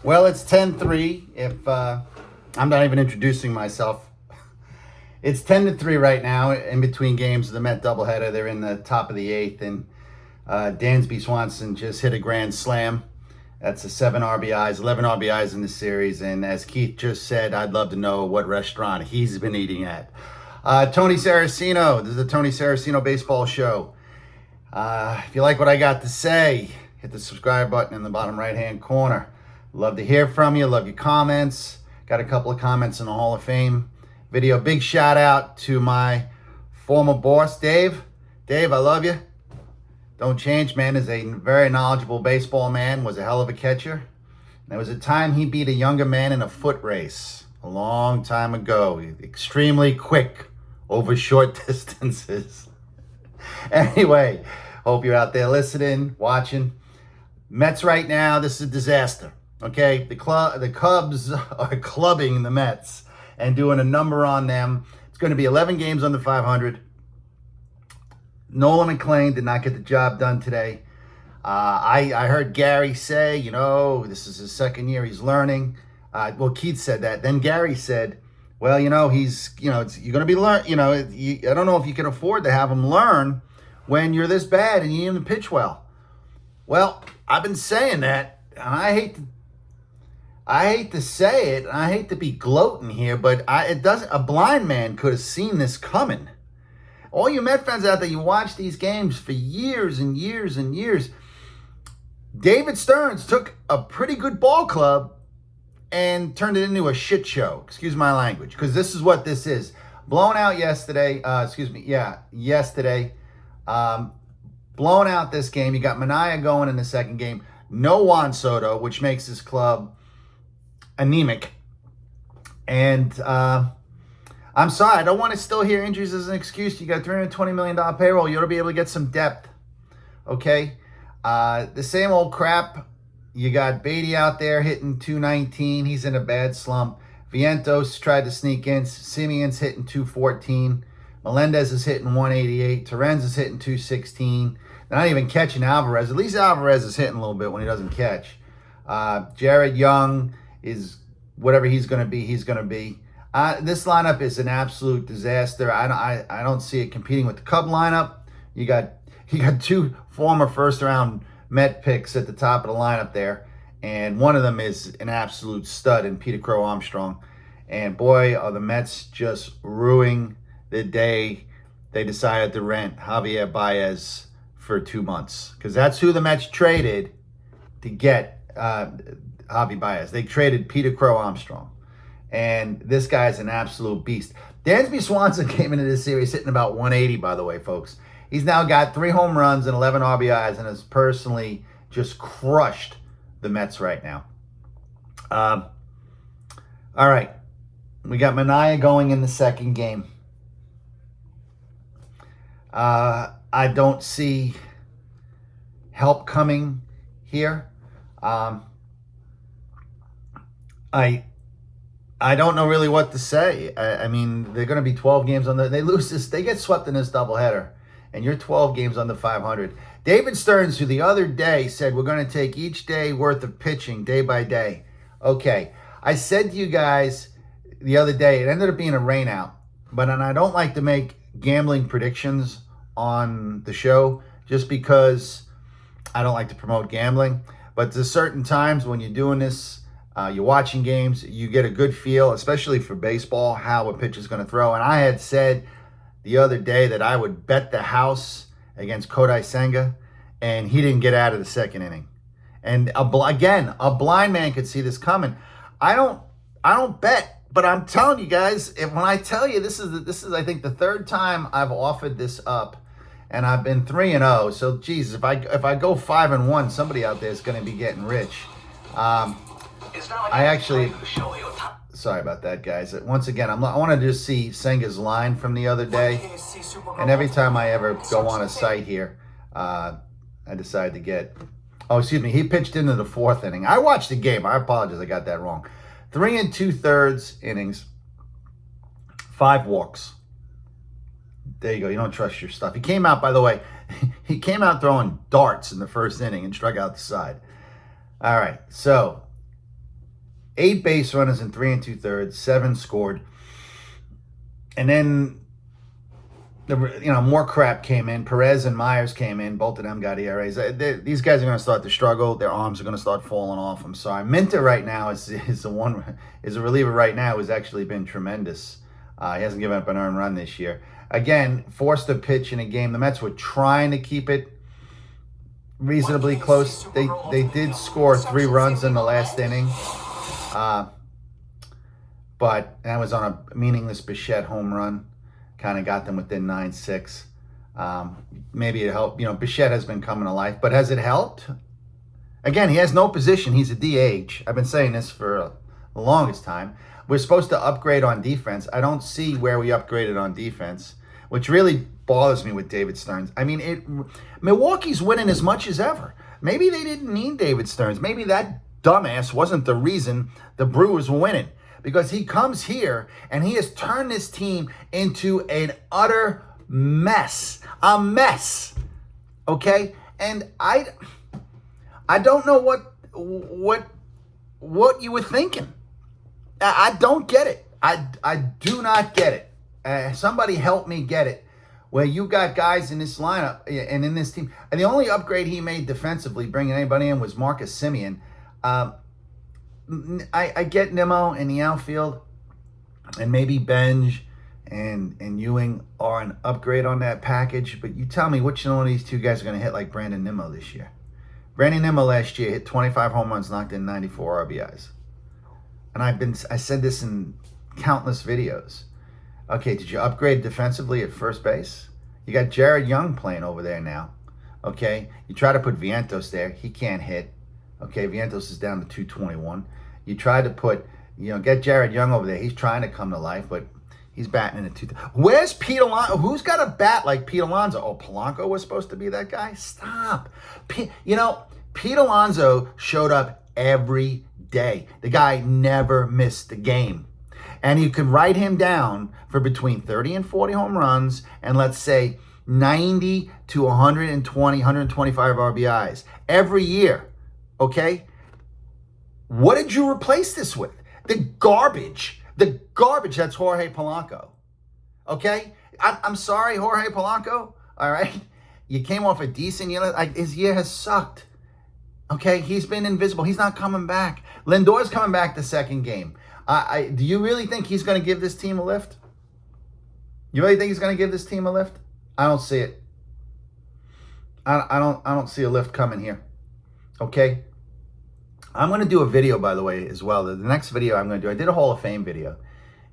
Well, it's 10-3. If I'm not even introducing myself. It's 10-3 right now in between games of the Met doubleheader. They're in the top of the eighth, and Dansby Swanson just hit a grand slam. That's a 7 RBIs, 11 RBIs in the series. And as Keith just said, I'd love to know what restaurant he's been eating at. Tony Saraceno. This is the Tony Saraceno Baseball Show. If you like what I got to say, hit the subscribe button in the bottom right-hand corner. Love to hear from you. Love your comments. Got a couple of comments in the Hall of Fame video. Big shout out to my former boss, Dave. Dave, I love you. Don't change, man. Is a very knowledgeable baseball man. Was a hell of a catcher. There was a time he beat a younger man in a foot race a long time ago. Extremely quick over short distances. Anyway, hope you're out there listening, watching. Mets right now, this is a disaster. Okay, the Cubs are clubbing the Mets and doing a number on them. It's going to be 11 games under 500. Nolan McLean did not get the job done today. I heard Gary say, this is his second year. He's learning. Well, Keith said that. Then Gary said, well, you're going to be I don't know if you can afford to have him learn when you're this bad and you didn't even pitch well. Well, I've been saying that, and I hate to say it, and I hate to be gloating here, but a blind man could have seen this coming. All you Met fans out there, you watch these games for years and years and years. David Stearns took a pretty good ball club and turned it into a shit show. Excuse my language, because this is what this is. Blown out yesterday. Yesterday. Blown out this game. You got Mania going in the second game. No Juan Soto, which makes this club anemic. And I'm sorry, I don't want to still hear injuries as an excuse. You got a $320 million payroll. You ought to be able to get some depth. Okay? The same old crap. You got Beatty out there hitting 219. He's in a bad slump. Vientos tried to sneak in. Simeon's hitting 214. Melendez is hitting 188. Torrens is hitting 216. They're not even catching Alvarez. At least Alvarez is hitting a little bit when he doesn't catch. Jared Young is whatever he's going to be, he's going to be. This lineup is an absolute disaster. I don't see it competing with the Cub lineup. You got two former first-round Met picks at the top of the lineup there, and one of them is an absolute stud in Peter Crow Armstrong. And boy, are the Mets just ruining the day they decided to rent Javier Baez for 2 months, because that's who the Mets traded to get Javi Baez. They traded Peter Crow Armstrong. And this guy's an absolute beast. Dansby Swanson came into this series hitting about 180, by the way, folks. He's now got 3 home runs and 11 RBIs and has personally just crushed the Mets right now. All right. We got Mania going in the second game. I don't see help coming here. I don't know really what to say. I mean, they're going to be 12 games on they lose this. They get swept in this doubleheader, and you're 12 games under 500. David Stearns, who the other day said we're going to take each day worth of pitching day by day. Okay, I said to you guys the other day, it ended up being a rainout, and I don't like to make gambling predictions on the show just because I don't like to promote gambling. But there's certain times when you're doing this, you're watching games, you get a good feel, especially for baseball, how a pitcher's going to throw. And I had said the other day that I would bet the house against Kodai Senga, and he didn't get out of the second inning. And again, a blind man could see this coming. I don't bet, but I'm telling you guys, when I tell you this is I think the third time I've offered this up, and I've been 3-0. So, geez, if I go 5-1, somebody out there is going to be getting rich. Sorry about that, guys. Once again, I want to just see Senga's line from the other day. And every time I ever go on a site here, I decide to get... Oh, excuse me. He pitched into the 4th inning. I watched the game. I apologize. I got that wrong. 3 2/3 innings. 5 walks. There you go. You don't trust your stuff. He came out, by the way, he came out throwing darts in the 1st inning and struck out the side. All right. So 8 base runners in 3 2/3, 7 scored. And then more crap came in. Perez and Myers came in. Both of them got ERAs. These guys are going to start to struggle. Their arms are going to start falling off. I'm sorry. Minter right now is a reliever right now who's actually been tremendous. He hasn't given up an earned run this year. Again, forced a pitch in a game. The Mets were trying to keep it reasonably close. They did score 3 runs in the last inning. But that was on a meaningless Bichette home run. Kind of got them within 9-6. Maybe it helped. Bichette has been coming to life, but has it helped? Again, he has no position. He's a DH. I've been saying this for the longest time. We're supposed to upgrade on defense. I don't see where we upgraded on defense, which really bothers me with David Stearns. I mean, Milwaukee's winning as much as ever. Maybe they didn't need David Stearns. Maybe that dumbass wasn't the reason the Brewers were winning. Because he comes here and he has turned this team into an utter mess. A mess. Okay? And I don't know what you were thinking. I don't get it. I do not get it. Somebody help me get it. Where you got guys in this lineup and in this team. And the only upgrade he made defensively, bringing anybody in, was Marcus Semien. I get Nimmo in the outfield, and maybe Benj and Ewing are an upgrade on that package, but you tell me which one of these two guys are going to hit like Brandon Nimmo this year. Brandon Nimmo last year hit 25 home runs, knocked in 94 RBIs. And I said this in countless videos. Okay, did you upgrade defensively at first base? You got Jared Young playing over there now. Okay, you try to put Vientos there. He can't hit. Okay, Vientos is down to 221. You tried to get Jared Young over there. He's trying to come to life, but he's batting in a 2. Where's Pete Alonso? Who's got a bat like Pete Alonso? Oh, Polanco was supposed to be that guy? Stop. Pete Alonso showed up every day. The guy never missed a game. And you can write him down for between 30 and 40 home runs and let's say 90 to 120, 125 RBIs every year. Okay? What did you replace this with? The garbage. That's Jorge Polanco. Okay? I'm sorry, Jorge Polanco. All right? You came off a decent year. His year has sucked. Okay? He's been invisible. He's not coming back. Lindor's coming back the second game. Do you really think he's going to give this team a lift? You really think he's going to give this team a lift? I don't see it. I don't see a lift coming here. Okay? I'm going to do a video, by the way, as well. The next video I'm going to do, I did a Hall of Fame video,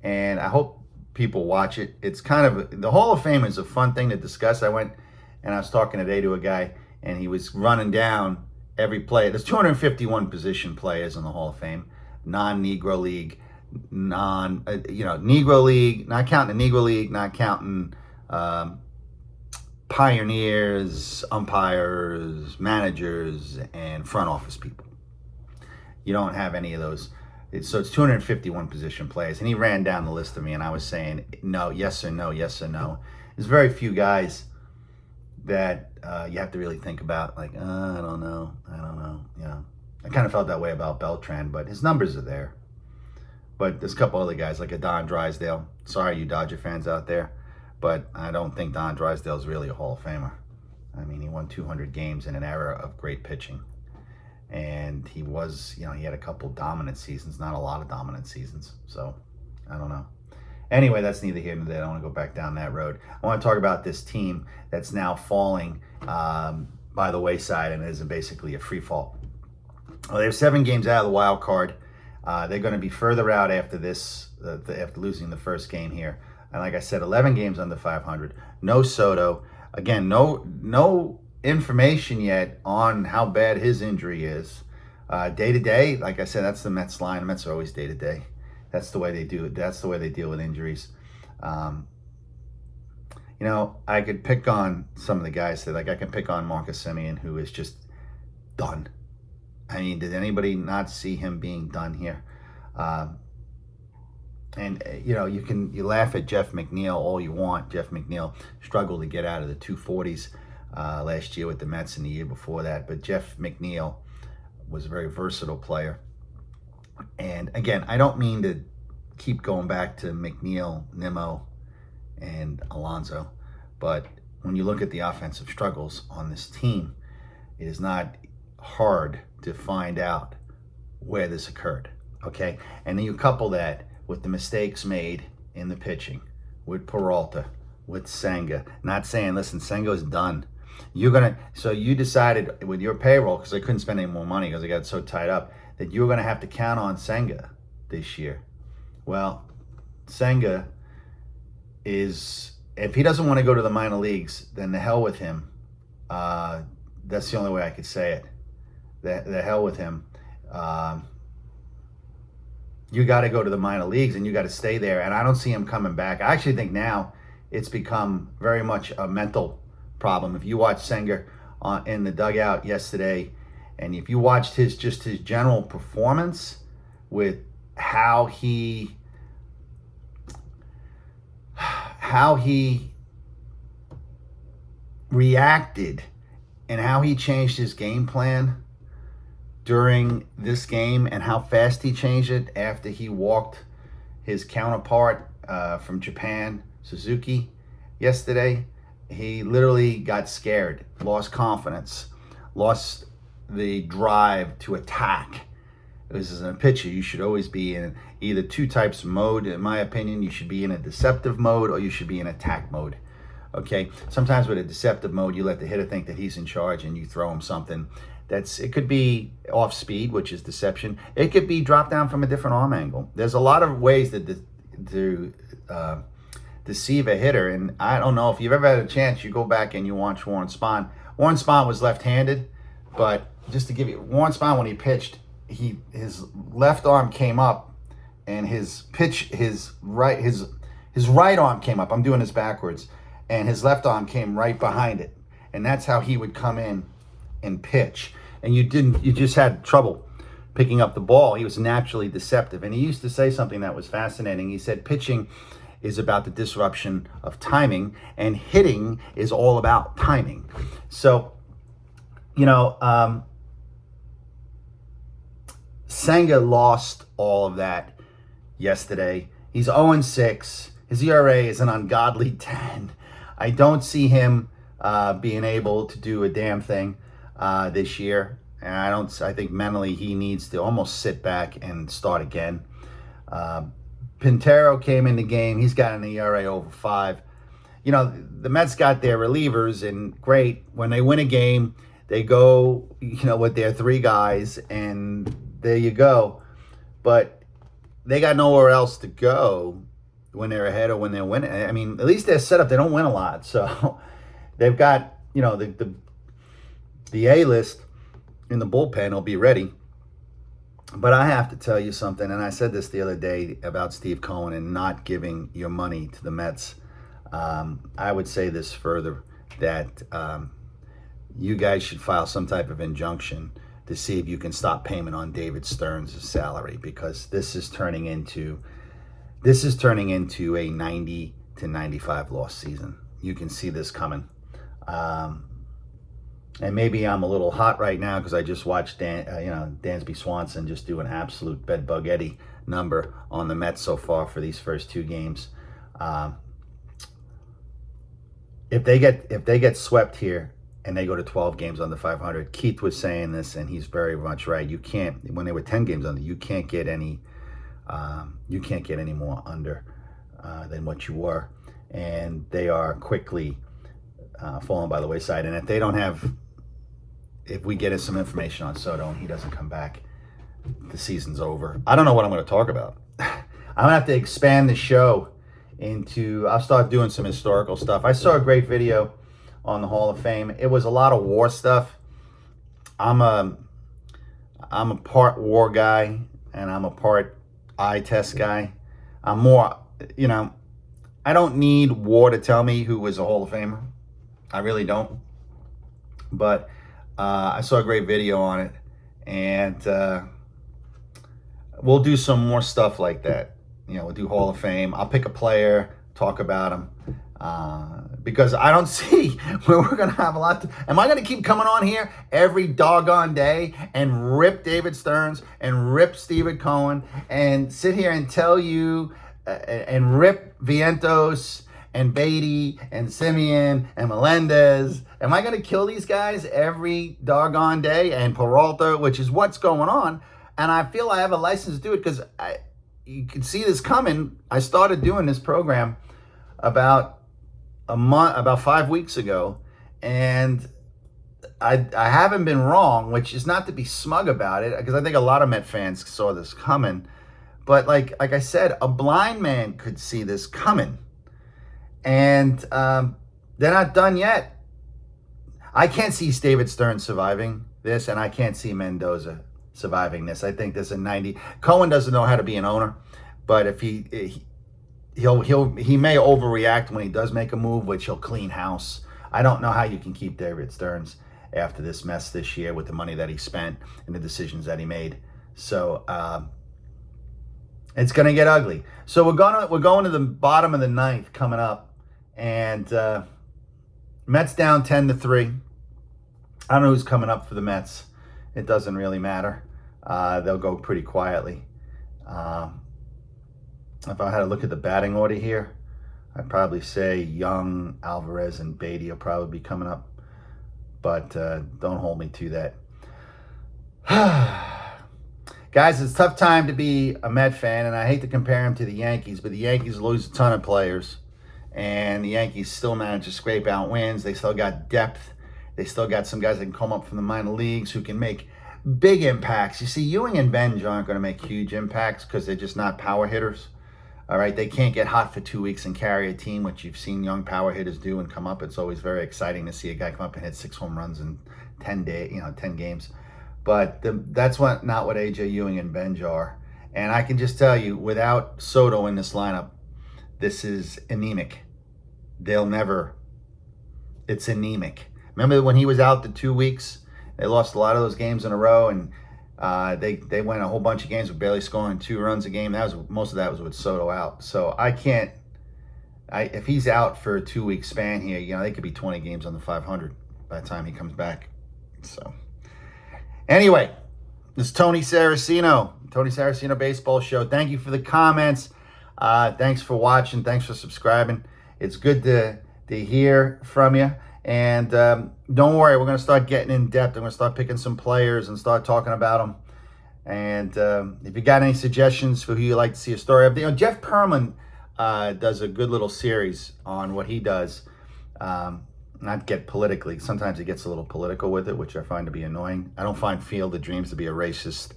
and I hope people watch it. It's kind of, the Hall of Fame is a fun thing to discuss. I went and I was talking today to a guy, and he was running down every play. There's 251 position players in the Hall of Fame, non-Negro League, Negro League, not counting the Negro League, not counting pioneers, umpires, managers, and front office people. You don't have any of those. So it's 251 position players. And he ran down the list of me, and I was saying, no, yes or no, yes or no. There's very few guys that you have to really think about, like, I don't know. I kind of felt that way about Beltran, but his numbers are there. But there's a couple other guys, like a Don Drysdale. Sorry, you Dodger fans out there, but I don't think Don Drysdale is really a Hall of Famer. I mean, he won 200 games in an era of great pitching. And he was, he had a couple dominant seasons, not a lot of dominant seasons. So, I don't know. Anyway, that's neither here nor there. I don't want to go back down that road. I want to talk about this team that's now falling by the wayside and is basically a free fall. Well, they have 7 games out of the wild card. They're going to be further out after this, after losing the first game here. And like I said, 11 games under 500. No Soto. Again, no information yet on how bad his injury is. Day to day, like I said, that's the Mets line. The Mets are always day to day. That's the way they do it. That's the way they deal with injuries. I could pick on some of the guys that, like, I can pick on Marcus Semien, who is just done. I mean, did anybody not see him being done here? You laugh at Jeff McNeil all you want. Jeff McNeil struggled to get out of the 240s last year with the Mets and the year before that. But Jeff McNeil was a very versatile player. And again, I don't mean to keep going back to McNeil, Nimmo, and Alonso, but when you look at the offensive struggles on this team, it is not hard to find out where this occurred, okay? And then you couple that with the mistakes made in the pitching, with Peralta, with Senga. Not saying, listen, Senga's done. So you decided with your payroll, because I couldn't spend any more money because I got so tied up, that you were going to have to count on Senga this year. Well, Senga is, if he doesn't want to go to the minor leagues, then the hell with him. That's the only way I could say it. The hell with him. You got to go to the minor leagues and you got to stay there. And I don't see him coming back. I actually think now it's become very much a mental problem. If you watch Senga in the dugout yesterday, and if you watched his general performance with how he reacted and how he changed his game plan during this game and how fast he changed it after he walked his counterpart from Japan, Suzuki, yesterday, he literally got scared, lost confidence, lost the drive to attack. This is a pitcher. You should always be in either two types of mode. In my opinion, you should be in a deceptive mode or you should be in attack mode. Okay. Sometimes with a deceptive mode, you let the hitter think that he's in charge and you throw him something. It could be off speed, which is deception. It could be drop down from a different arm angle. There's a lot of ways to deceive a hitter. And I don't know if you've ever had a chance, you go back and you watch Warren Spahn. Warren Spahn was left-handed, but just to give you, Warren Spahn, when he pitched, his left arm came up and his right arm came up. I'm doing this backwards. And his left arm came right behind it. And that's how he would come in and pitch. And you just had trouble picking up the ball. He was naturally deceptive. And he used to say something that was fascinating. He said pitching is about the disruption of timing and hitting is all about timing. So, Senga lost all of that yesterday. He's 0-6. His ERA is an ungodly 10. I don't see him being able to do a damn thing this year. And I think mentally he needs to almost sit back and start again. Pintero came in the game. He's got an ERA over 5. The Mets got their relievers, and great. When they win a game, they go, with their 3 guys, and there you go. But they got nowhere else to go when they're ahead or when they're winning. I mean, at least they're set up. They don't win a lot. So they've got, the A-list in the bullpen will be ready. But I have to tell you something, and I said this the other day about Steve Cohen and not giving your money to the Mets. I would say this further, that you guys should file some type of injunction to see if you can stop payment on David Stearns' salary, because this is turning into a 90 to 95 loss season. You can see this coming. And maybe I'm a little hot right now because I just watched Dansby Swanson just do an absolute bedbug Eddie number on the Mets so far for these first 2 games. If they get swept here and they go to 12 games under 500, Keith was saying this, and he's very much right. You can't, when they were 10 games under, you can't get any more under than what you were, and they are quickly falling by the wayside. And if we get some information on Soto and he doesn't come back, the season's over. I don't know what I'm going to talk about. I'm going to have to expand the show I'll start doing some historical stuff. I saw a great video on the Hall of Fame. It was a lot of war stuff. I'm a part war guy and I'm a part eye test guy. I'm more, I don't need war to tell me who was a Hall of Famer. I really don't. But I saw a great video on it, and we'll do some more stuff like that. We'll do Hall of Fame. I'll pick a player, talk about him. Because I don't see where we're going to have a lot to. Am I going to keep coming on here every doggone day and rip David Stearns and rip Stephen Cohen and sit here and tell you and rip Vientos and Beatty and Simeon and Melendez? Am I going to kill these guys every doggone day? And Peralta, which is what's going on. And I feel I have a license to do it because you can see this coming. I started doing this program about 5 weeks ago, and I haven't been wrong, which is not to be smug about it, because I think a lot of Met fans saw this coming. But like I said, a blind man could see this coming, and they're not done yet. I can't see David Stearns surviving this, and I can't see Mendoza surviving this. I think there's a 90. Cohen doesn't know how to be an owner, but if he may overreact when he does make a move, which he'll clean house. I don't know how you can keep David Stearns after this mess this year with the money that he spent and the decisions that he made. So it's going to get ugly. So we're going to the bottom of the ninth coming up, and Mets down 10-3. I don't know who's coming up for the Mets. It doesn't really matter. They'll go pretty quietly. If I had to look at the batting order here, I'd probably say Young, Alvarez, and Beatty will probably be coming up. But don't hold me to that. Guys, it's a tough time to be a Met fan, and I hate to compare him to the Yankees, but the Yankees lose a ton of players, and the Yankees still manage to scrape out wins. They still got depth. They still got some guys that can come up from the minor leagues who can make big impacts. You see, Ewing and Benj aren't going to make huge impacts because they're just not power hitters. All right, they can't get hot for 2 weeks and carry a team, which you've seen young power hitters do and come up. It's always very exciting to see a guy come up and hit 6 home runs in 10 games. But that's not what AJ Ewing and Benj are. And I can just tell you, without Soto in this lineup, this is anemic. It's anemic. Remember when he was out the 2 weeks? They lost a lot of those games in a row, and they went a whole bunch of games with barely scoring 2 runs a game. Most of that was with Soto out. So if he's out for a 2-week span here, they could be 20 games on the 500 by the time he comes back. So anyway, this is Tony Saraceno Baseball Show. Thank you for the comments. Thanks for watching. Thanks for subscribing. It's good to hear from you. And don't worry, we're going to start getting in depth. I'm going to start picking some players and start talking about them. And if you got any suggestions for who you'd like to see a story of, Jeff Perlman does a good little series on what he does. Not get politically. Sometimes he gets a little political with it, which I find to be annoying. I don't find Field of Dreams to be a racist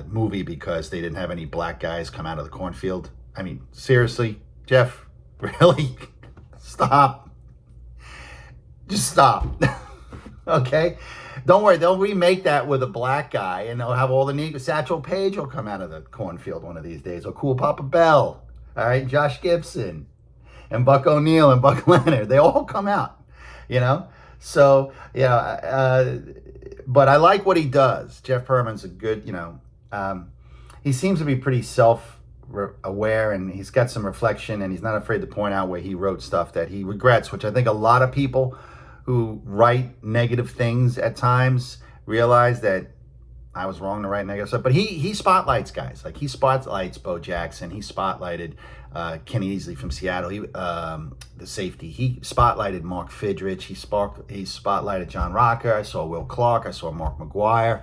movie because they didn't have any black guys come out of the cornfield. I mean, seriously, Jeff, really? Stop. Just stop. Okay? Don't worry. They'll remake that with a black guy, and they'll have all the neat. Satchel Paige will come out of the cornfield one of these days, or Cool Papa Bell. All right? Josh Gibson and Buck O'Neill and Buck Leonard. They all come out, So, but I like what he does. Jeff Perlman's a good, he seems to be pretty self-aware, and he's got some reflection, and he's not afraid to point out where he wrote stuff that he regrets, which I think a lot of people who write negative things at times realize that I was wrong to write negative stuff. But he spotlights guys. Like he spotlights Bo Jackson. He spotlighted Kenny Easley from Seattle. The safety. He spotlighted Mark Fidrich. He spotlighted John Rocker. I saw Will Clark. I saw Mark McGuire.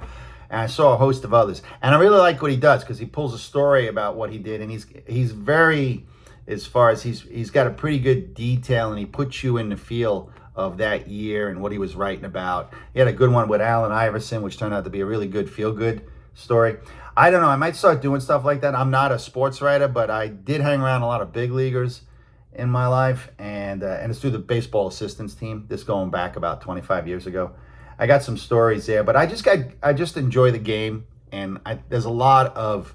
And I saw a host of others. And I really like what he does because he pulls a story about what he did. And he's very, as far as he's got a pretty good detail, and he puts you in the feel of that year and what he was writing about. He had a good one with Allen Iverson, which turned out to be a really good feel-good story. I don't know. I might start doing stuff like that. I'm not a sports writer, but I did hang around a lot of big leaguers in my life, and it's through the baseball assistance team. This going back about 25 years ago. I got some stories there, but I just enjoy the game, and there's a lot of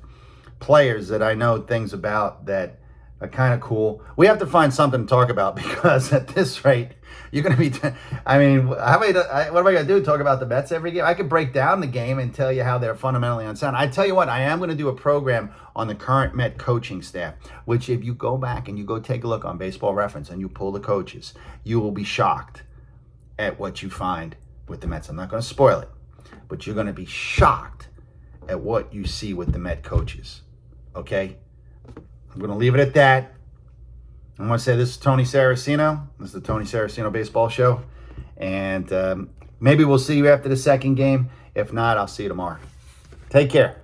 players that I know things about that are kind of cool. We have to find something to talk about because at this rate, you're going to be, I mean, what am I going to do? Talk about the Mets every game? I could break down the game and tell you how they're fundamentally unsound. I tell you what, I am going to do a program on the current Met coaching staff, which if you go back and you go take a look on Baseball Reference and you pull the coaches, you will be shocked at what you find with the Mets. I'm not going to spoil it, but you're going to be shocked at what you see with the Met coaches. Okay? I'm going to leave it at that. I want to say this is Tony Saraceno. This is the Tony Saraceno Baseball Show. And maybe we'll see you after the second game. If not, I'll see you tomorrow. Take care.